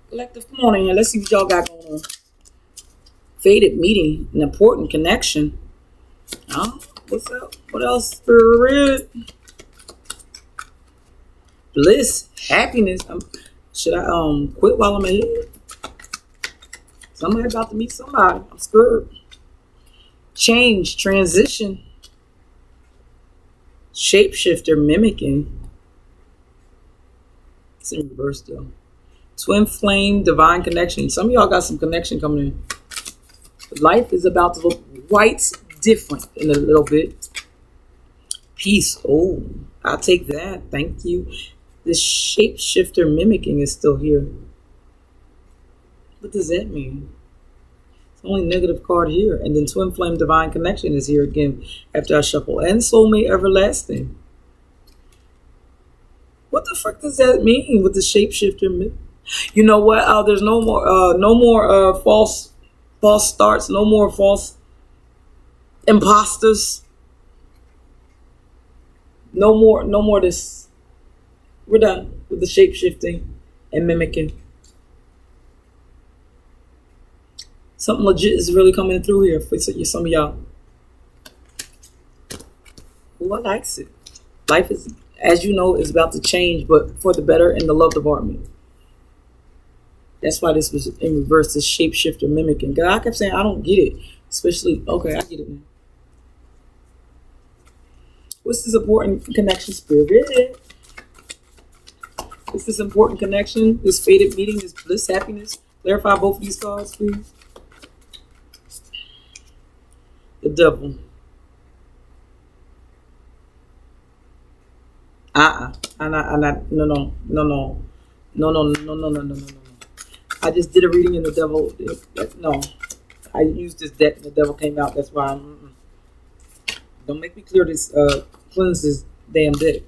Collective, come on in here. Let's see what y'all got going on. Faded meeting, an important connection. Huh? What's up? What else? Spirit, bliss, happiness. Should I quit while I'm ahead? Somebody about to meet somebody. I'm scared. Change, transition, shapeshifter, mimicking. It's in reverse though. Twin flame, divine connection. Some of y'all got some connection coming in. Life is about to look quite different in a little bit. Peace. Oh, I'll take that. Thank you. This shapeshifter mimicking is still here. What does that mean? It's only negative card here. And then twin flame divine connection is here again after I shuffle. And soulmate everlasting. What the fuck does that mean with the shapeshifter? You know what? There's no more false starts, no more false imposters. No more this. We're done with the shape shifting and mimicking. Something legit is really coming through here for some of y'all. Who likes it? Life is, as you know, is about to change, but for the better in the love department. That's why this was in reverse, this shapeshifter mimicking. God, I kept saying, I don't get it. Especially, okay, I get it now. What's this important connection, spirit? What's this important connection? This faded meeting, this bliss, happiness? Clarify both of these cards, please. The devil. No. I just did a reading in the devil. No, I used this deck and the devil came out. That's why don't make me clear this, cleanse this damn deck.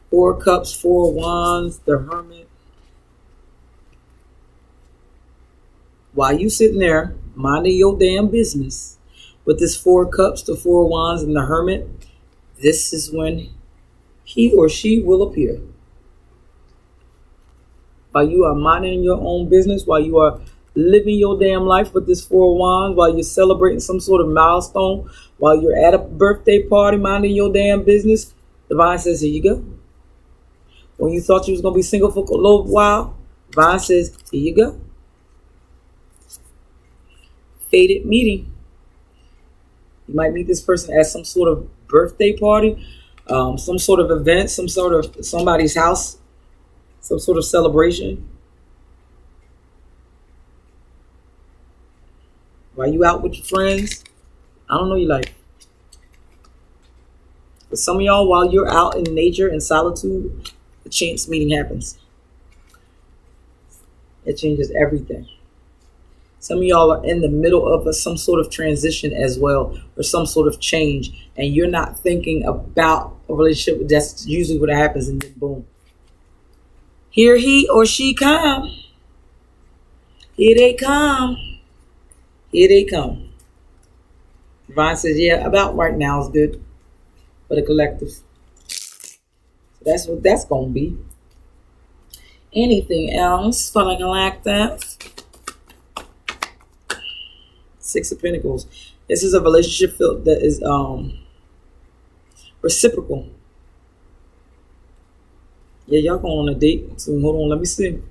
4 cups, 4 wands, the hermit. While you sitting there minding your damn business with this 4 cups, the 4 wands, and the hermit, this is when he or she will appear. While you are minding your own business, while you are living your damn life with this 4 wands, while you're celebrating some sort of milestone, while you're at a birthday party minding your damn business, Divine says, here you go. When you thought you was going to be single for a little while, Divine says, here you go. Faded meeting. You might meet this person at some sort of birthday party, some sort of event, some sort of somebody's house, some sort of celebration. While you out with your friends, I don't know your life. But some of y'all, while you're out in nature and solitude, a chance meeting happens. It changes everything. Some of y'all are in the middle of some sort of transition as well, or some sort of change, and you're not thinking about a relationship. That's usually what happens, and then boom. Here he or she come. Here they come. Here they come. Divine says, yeah, about right now is good for the collective. So that's what that's going to be. Anything else for the collective? 6 of Pentacles. This is a relationship that is reciprocal. Yeah, y'all going on a date soon. Hold on, let me see.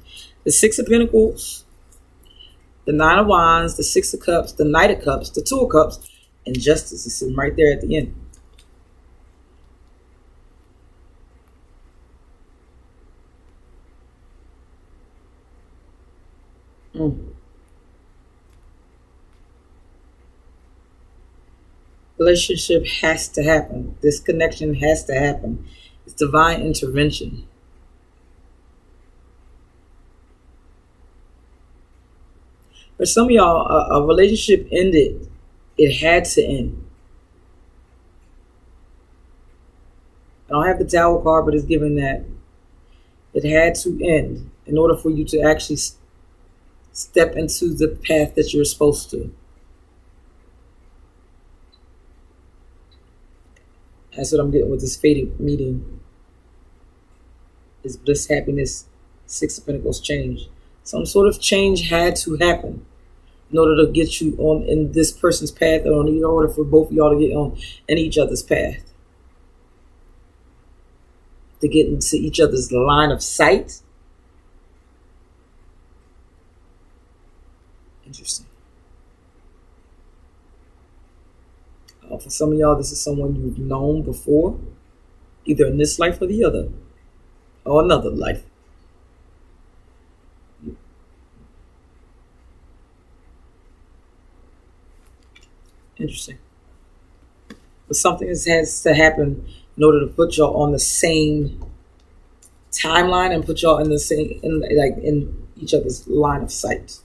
The 6 of Pentacles, the 9 of Wands, the 6 of Cups, the Knight of Cups, the 2 of Cups, and Justice is sitting right there at the end. Relationship has to happen. This connection has to happen. It's divine intervention. For some of y'all, a relationship ended. It had to end. I don't have the Tower card, but it's given that it had to end in order for you to actually step into the path that you're supposed to. That's what I'm getting with this faded meeting. Is bliss, happiness, 6 of Pentacles, change. Some sort of change had to happen in order to get you on in this person's path, or in order for both of y'all to get on in each other's path, to get into each other's line of sight. Interesting. For some of y'all, this is someone you've known before, either in this life or the other, or another life. Interesting. But something has to happen in order to put y'all on the same timeline and put y'all in the same, in each other's line of sight.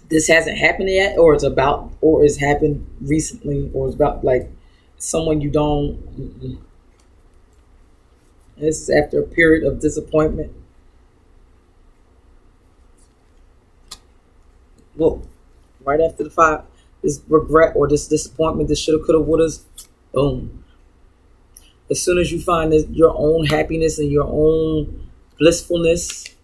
This hasn't happened yet, or it's happened recently, or it's about like someone you don't. This is after a period of disappointment. Well, right after the 5, this regret or this disappointment, this shoulda, coulda, woulda, boom. As soon as you find your own happiness and your own blissfulness,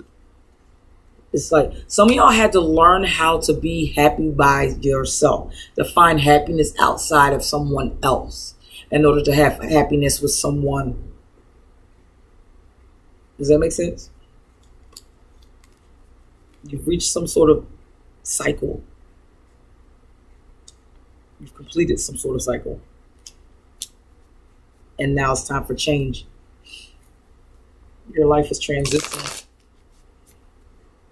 it's like some of y'all had to learn how to be happy by yourself, to find happiness outside of someone else in order to have happiness with someone. Does that make sense? You've reached some sort of cycle. You've completed some sort of cycle. And now it's time for change. Your life is transitioning.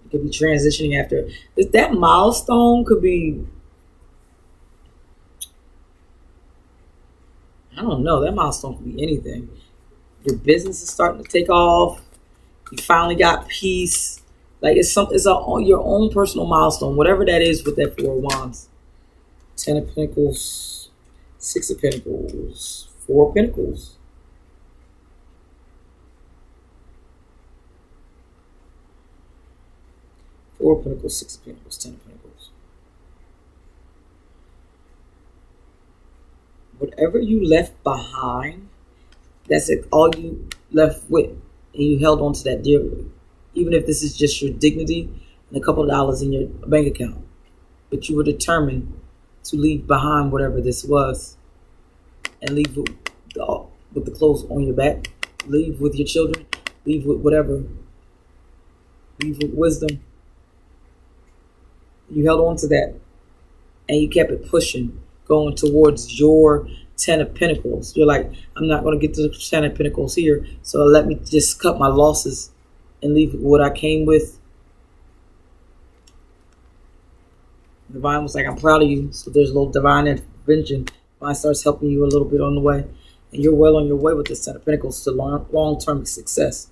It could be transitioning after. That milestone could be, I don't know, that milestone could be anything. Your business is starting to take off. You finally got peace. Like it's your own personal milestone, whatever that is with that 4 of Wands. 10 of Pentacles, 6 of Pentacles, 4 of Pentacles. Four of Pentacles, 6 of Pentacles, 10 of Pentacles. Whatever you left behind, that's it, all you left with. And you held on to that dearly. Even if this is just your dignity and a couple of dollars in your bank account. But you were determined to leave behind whatever this was. And leave with the clothes on your back. Leave with your children. Leave with whatever. Leave with wisdom. You held on to that. And you kept it pushing. Going towards your 10 of Pentacles. You're like, I'm not going to get to the 10 of Pentacles here. So let me just cut my losses and leave what I came with. Divine was like, I'm proud of you. So there's a little divine intervention. Divine starts helping you a little bit on the way. And you're well on your way with this 10 of Pentacles to long-term success.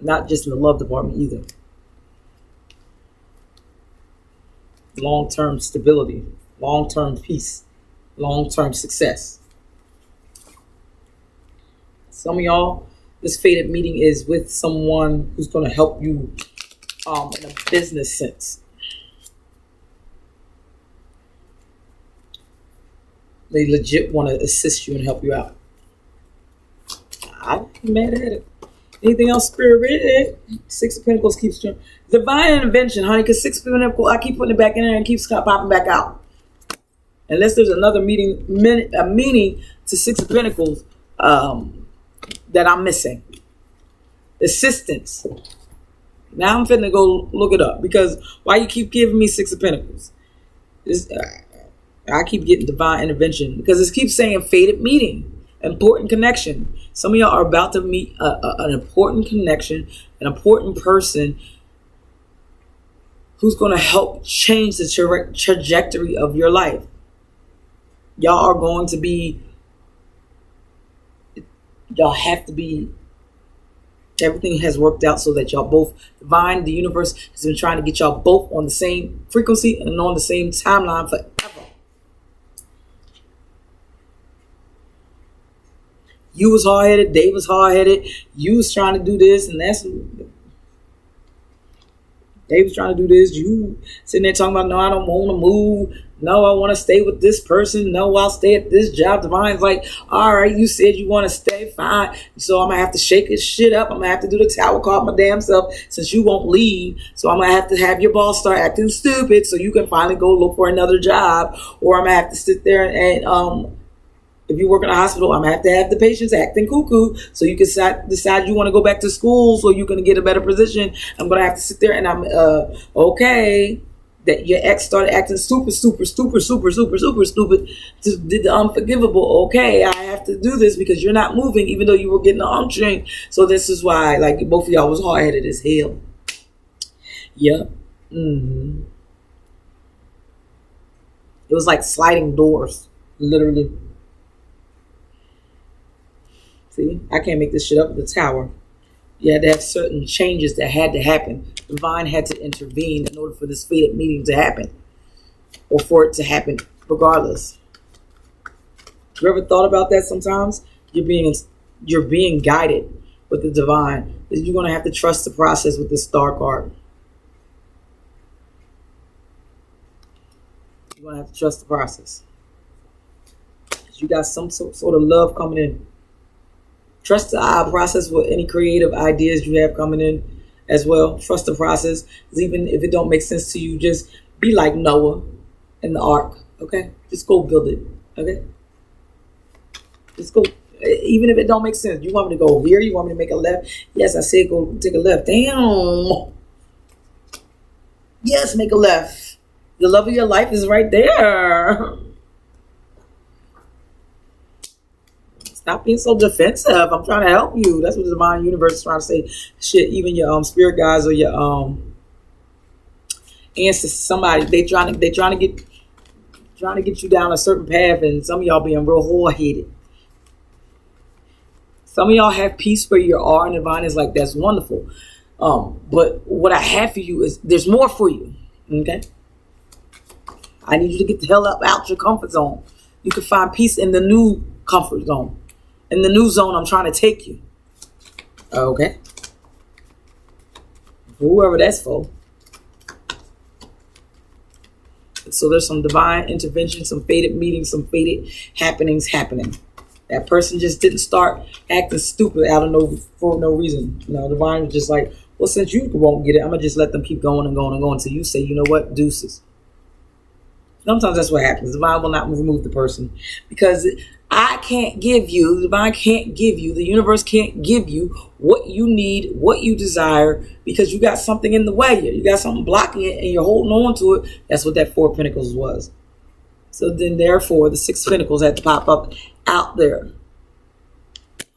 Not just in the love department either. Long-term stability. Long-term peace. Long-term success. Some of y'all, this fated meeting is with someone who's going to help you in a business sense. They legit want to assist you and help you out. I'm mad at it. Anything else, Spirit? 6 of Pentacles keeps turning. Divine intervention, honey, because 6 of Pentacles, I keep putting it back in there and keeps popping back out. Unless there's another meaning to 6 of Pentacles that I'm missing. Assistance. Now I'm finna go look it up, because why you keep giving me 6 of Pentacles? I keep getting divine intervention because it keeps saying fated meeting, important connection. Some of y'all are about to meet an important connection, an important person who's going to help change the trajectory of your life. Y'all are going to be, y'all have to be, everything has worked out so that y'all both, divine, the universe has been trying to get y'all both on the same frequency and on the same timeline forever. You was hard-headed, Dave was hard-headed, you was trying to do this, and that's, They was trying to do this. You sitting there talking about, no, I don't want to move. No, I want to stay with this person. No, I'll stay at this job. Divine's like, all right, you said you want to stay, fine. So I'm going to have to shake this shit up. I'm going to have to do the tower call my damn self since you won't leave. So I'm going to have your boss start acting stupid so you can finally go look for another job. Or I'm going to have to sit there and if you work in a hospital, I'm going to have the patients acting cuckoo so you can decide you want to go back to school so you can get a better position. I'm going to have to sit there and I'm, okay, that your ex started acting super, super, super, super, super, super stupid, did the unforgivable. Okay, I have to do this because you're not moving even though you were getting the uncturing. So this is why, like, both of y'all was hard-headed as hell. Yep. Mm-hmm. It was like sliding doors, literally. See, I can't make this shit up at the tower. You had to have certain changes that had to happen. Divine had to intervene in order for this fated meeting to happen, or for it to happen regardless. You ever thought about that sometimes? You're being guided with the divine. You're going to have to trust the process with this star card. You're going to have to trust the process. You got some sort of love coming in. Trust the process with any creative ideas you have coming in as well. Trust the process. Even if it don't make sense to you, just be like Noah in the ark. Okay? Just go build it. Okay? Just go. Even if it don't make sense. You want me to go here? You want me to make a left? Yes, I said go take a left. Damn. Yes, make a left. The love of your life is right there. Stop being so defensive. I'm trying to help you. That's what the divine universe is trying to say. Shit, even your spirit guides or your ancestors, somebody they trying to get you down a certain path, and some of y'all being real hard-headed. Some of y'all have peace where you are, and the divine is like, that's wonderful. But what I have for you is there's more for you. Okay? I need you to get the hell up out your comfort zone. You can find peace in the new comfort zone. In the new zone, I'm trying to take you. Okay. Whoever that's for. So there's some divine intervention, some fated meetings, some fated happenings happening. That person just didn't start acting stupid for no reason. You know, divine was just like, well, since you won't get it, I'm going to just let them keep going and going and going until you say, you know what, deuces. Sometimes that's what happens. Divine will not remove the person because I can't give you, the divine can't give you, the universe can't give you what you need, what you desire, because you got something in the way. You got something blocking it and you're holding on to it. That's what that 4 of Pentacles was. So then therefore the 6 of Pentacles had to pop up out there.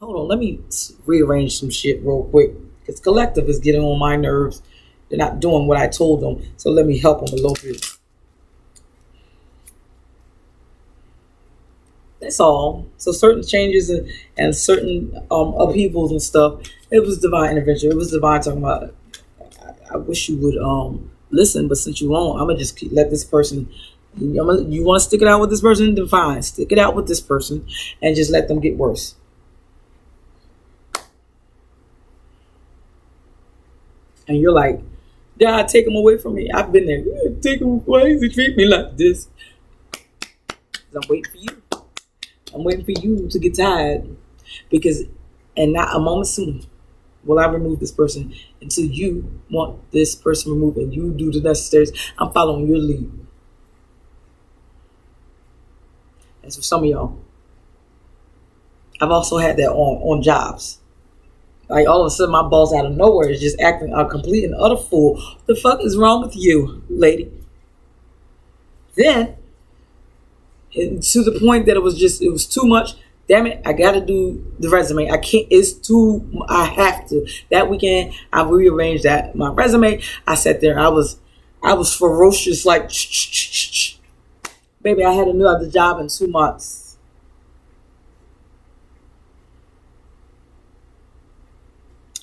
Hold on, let me rearrange some shit real quick. Because collective is getting on my nerves. They're not doing what I told them. So let me help them a little bit. That's all. So certain changes and certain upheavals and stuff, it was divine intervention. It was divine talking about, I wish you would listen, but since you won't, I'm going to just let this person, you want to stick it out with this person? Then fine. Stick it out with this person and just let them get worse. And you're like, God, take him away from me. I've been there. Take him away. Why does he treat me like this? I'm waiting for you. I'm waiting for you to get tired, because, and not a moment soon will I remove this person until you want this person removed and you do the necessary. I'm following your lead. As for some of y'all, I've also had that on jobs. Like all of a sudden my boss out of nowhere is just acting a complete and utter fool. What the fuck is wrong with you, lady? Then, to the point that it was too much. Damn it, I gotta do the resume. I can't, I have to. That weekend, I rearranged my resume. I sat there, I was ferocious, like, baby, I had a new other job in 2 months.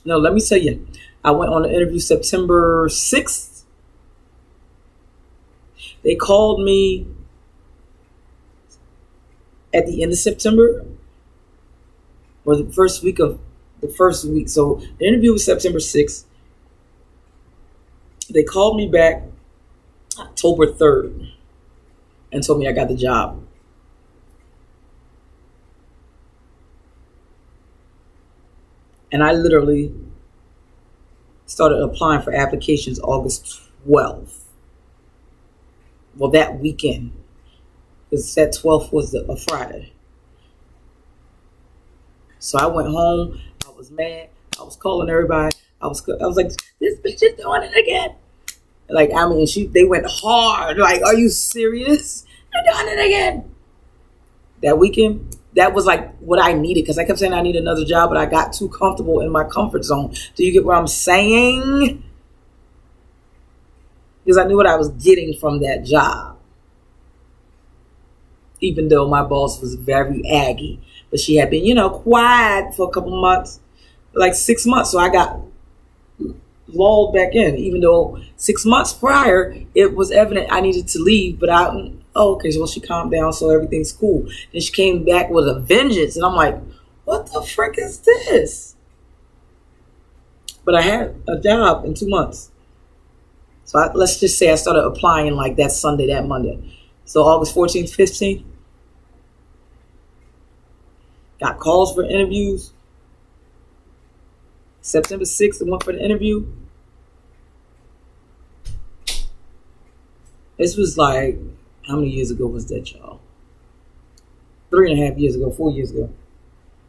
No, let me tell you, I went on an interview September 6th. They called me at the end of September, or the first week. So the interview was September 6th. They called me back October 3rd and told me I got the job. And I literally started applying for applications August 12th. Well, that weekend. Because that 12th was a Friday. So I went home. I was mad. I was calling everybody. I was like, this bitch is doing it again. Like, I mean, they went hard. Like, are you serious? You're doing it again. That weekend, that was like what I needed, because I kept saying I need another job, but I got too comfortable in my comfort zone. Do you get what I'm saying? Because I knew what I was getting from that job. Even though my boss was very aggy. But she had been, quiet for a couple months, like 6 months. So I got lulled back in, even though 6 months prior, it was evident I needed to leave. But okay, so she calmed down, so everything's cool. Then she came back with a vengeance, and I'm like, what the frick is this? But I had a job in 2 months. So let's just say I started applying like that Sunday, that Monday. So August 14th, 15th, got calls for interviews. September 6th, I went for the interview. This was like, how many years ago was that, y'all? 3.5 years ago, 4 years ago.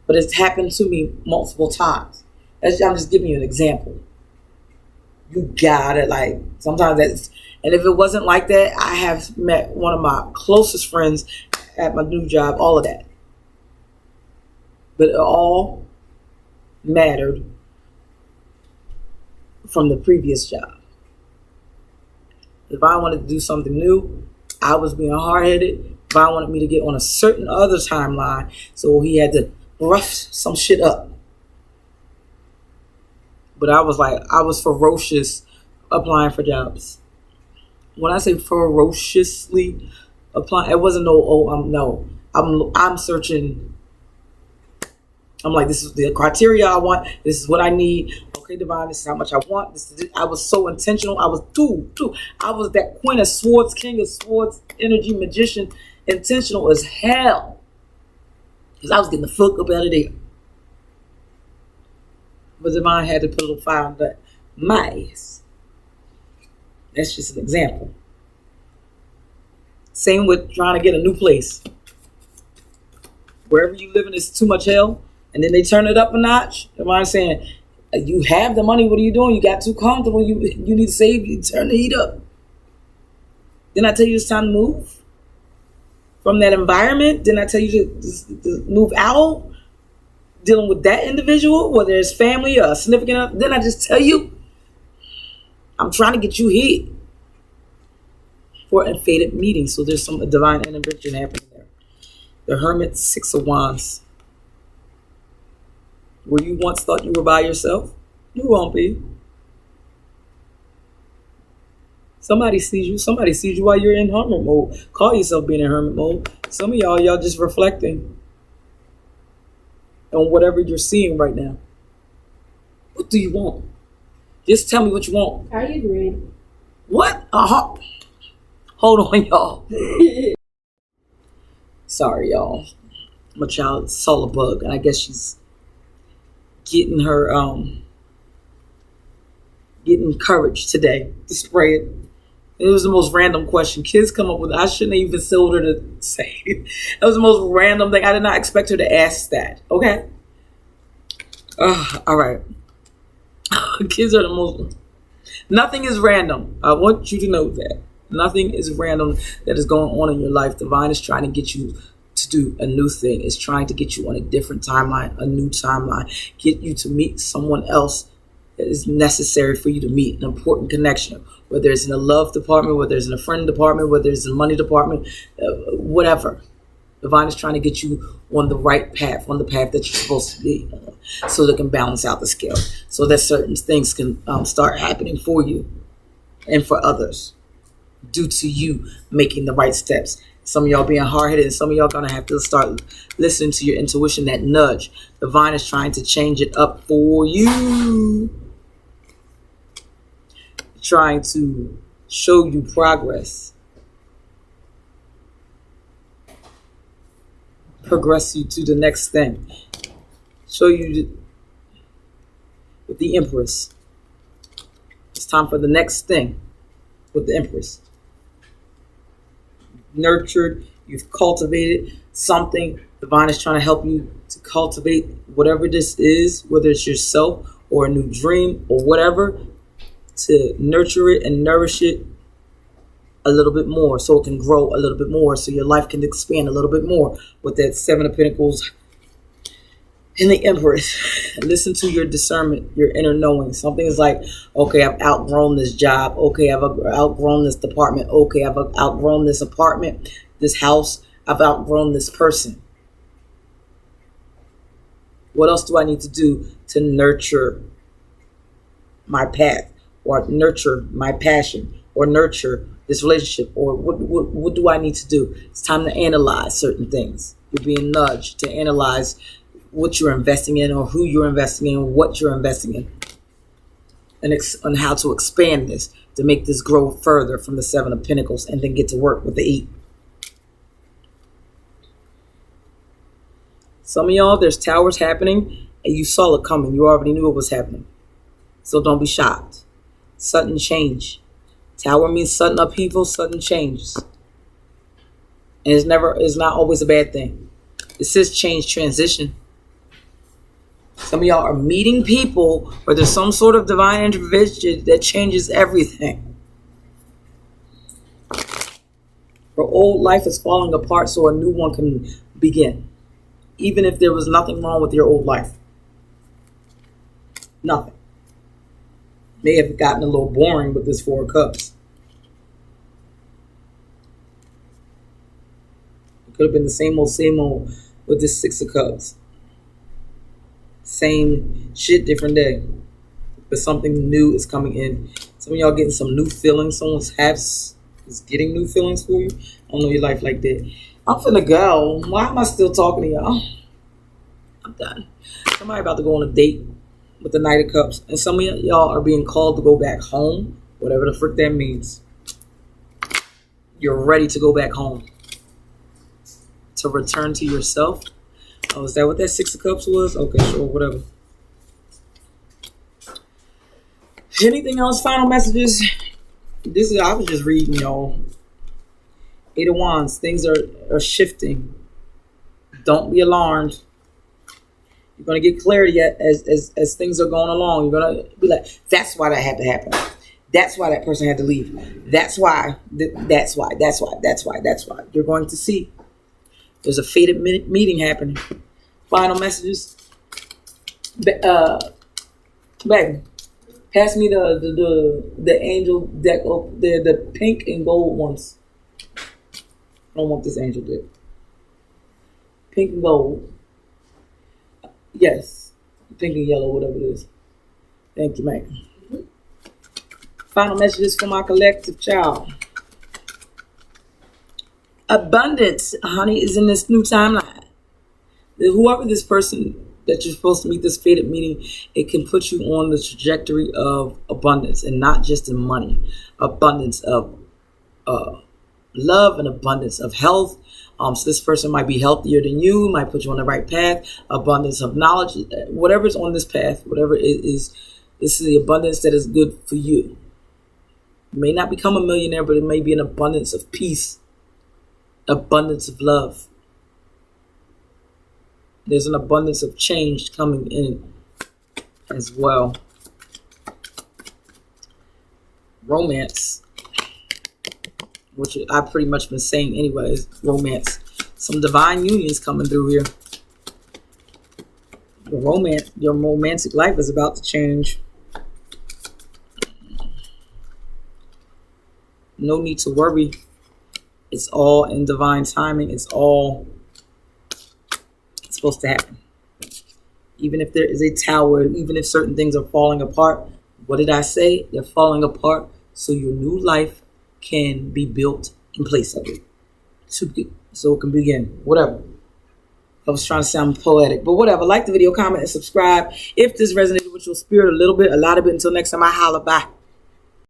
But it's happened to me multiple times. I'm just giving you an example. You got it. Like, sometimes and if it wasn't like that, I have met one of my closest friends at my new job, all of that. But it all mattered from the previous job. If I wanted to do something new, I was being hard-headed. If I wanted me to get on a certain other timeline, so he had to rough some shit up. But I was ferocious applying for jobs. When I say ferociously applying, it wasn't no. I'm searching. I'm like, this is the criteria I want. This is what I need. Okay, Divine, this is how much I want. I was so intentional. I was I was that Queen of Swords, King of Swords, energy magician, intentional as hell. Because I was getting the fuck up out of there. But Divine had to put a little fire on that. My ass. That's just an example. Same with trying to get a new place. Wherever you live in is too much hell. And then they turn it up a notch. Divine saying, you have the money, what are you doing? You got too comfortable. You need to save. You turn the heat up. Didn't I tell you it's time to move from that environment? Didn't I tell you to move out? Dealing with that individual, whether it's family or a significant other. Didn't I just tell you? I'm trying to get you here for a fated meeting. So there's some divine intervention happening there. The Hermit, 6 of Wands. Where you once thought you were by yourself, you won't be. Somebody sees you. Somebody sees you while you're in hermit mode. Call yourself being in hermit mode. Some of y'all just reflecting on whatever you're seeing right now. What do you want? Just tell me what you want. Are you doing? What? Hold on, y'all. Sorry, y'all. My child saw a bug, and I guess she's getting her getting courage today to spray it. It was the most random question. Kids come up with. I shouldn't have even told her to say it. That was the most random thing. I did not expect her to ask that. Okay. All right. Kids are the most. Nothing is random. I want you to know that. Nothing is random that is going on in your life. Divine is trying to get you to do a new thing. It's trying to get you on a different timeline, a new timeline. Get you to meet someone else that is necessary for you to meet, an important connection. Whether it's in the love department, whether it's in the friend department, whether it's in the money department, whatever. Divine is trying to get you on the right path, on the path that you're supposed to be, so that it can balance out the scale, so that certain things can start happening for you and for others due to you making the right steps. Some of y'all being hard-headed, and some of y'all going to have to start listening to your intuition, that nudge. Divine is trying to change it up for you. trying to show you progress, progress you to the next thing, show you with the Empress. It's time for the next thing with the Empress. Nurtured, you've cultivated something. Divine is trying to help you to cultivate whatever this is, whether it's yourself or a new dream or whatever, to nurture it and nourish it a little bit more so it can grow a little bit more, so your life can expand a little bit more with that Seven of Pentacles and the Empress. Listen to your discernment, your inner knowing. Something is like, okay, I've outgrown this job. Okay, I've outgrown this department. Okay, I've outgrown this apartment, this house. I've outgrown this person. What else do I need to do to nurture my path, or nurture my passion, or nurture this relationship, or what do I need to do? It's time to analyze certain things. You're being nudged to analyze what you're investing in, or who you're investing in, what you're investing in, and how to expand this to make this grow further from the Seven of Pentacles, and then get to work with the 8. Some of y'all, there's towers happening, and you saw it coming. You already knew it was happening. So don't be shocked. Sudden change. Tower means sudden upheaval, sudden changes. And it's not always a bad thing. It says change, transition. Some of y'all are meeting people where there's some sort of divine intervention that changes everything. Your old life is falling apart so a new one can begin. Even if there was nothing wrong with your old life. Nothing. May have gotten a little boring with this 4 of Cups. It could have been the same old with this 6 of Cups. Same shit, different day. But something new is coming in. Some of y'all getting some new feelings. Someone is getting new feelings for you. I don't know your life like that. I'm finna go. Why am I still talking to y'all? I'm done. Somebody about to go on a date with the Knight of Cups. And some of y'all are being called to go back home. Whatever the frick that means. You're ready to go back home. To return to yourself. Oh, is that what that 6 of Cups was? Okay, sure, whatever. Anything else? Final messages? I was just reading, y'all. 8 of Wands. Things are shifting. Don't be alarmed. You're going to get clarity as things are going along. You're going to be like, that's why that had to happen. That's why that person had to leave. That's why. That's why. You're going to see. There's a fated meeting happening. Final messages. Baby, pass me the angel deck. The pink and gold ones. I don't want this angel deck. Pink and gold. Yes. Pink and yellow, whatever it is. Thank you, man. Final messages for my collective child. Abundance, honey, is in this new timeline. Whoever this person that you're supposed to meet, this fated meeting, it can put you on the trajectory of abundance, and not just in money. Abundance of love, and abundance of health. So this person might be healthier than you, might put you on the right path. Abundance of knowledge, whatever's on this path, whatever it is, this is the abundance that is good for you. You may not become a millionaire, but it may be an abundance of peace. Abundance of love. There's an abundance of change coming in as well. Romance, which I've pretty much been saying anyways. Romance. Some divine unions coming through here. Your romantic life is about to change. No need to worry. It's all in divine timing. It's supposed to happen. Even if there is a tower, even if certain things are falling apart, what did I say? They're falling apart so your new life can be built in place of it. So it can begin. Whatever. I was trying to sound poetic, but whatever. Like the video, comment, and subscribe. If this resonated with your spirit a little bit, a lot of it. Until next time, I holla. Bye.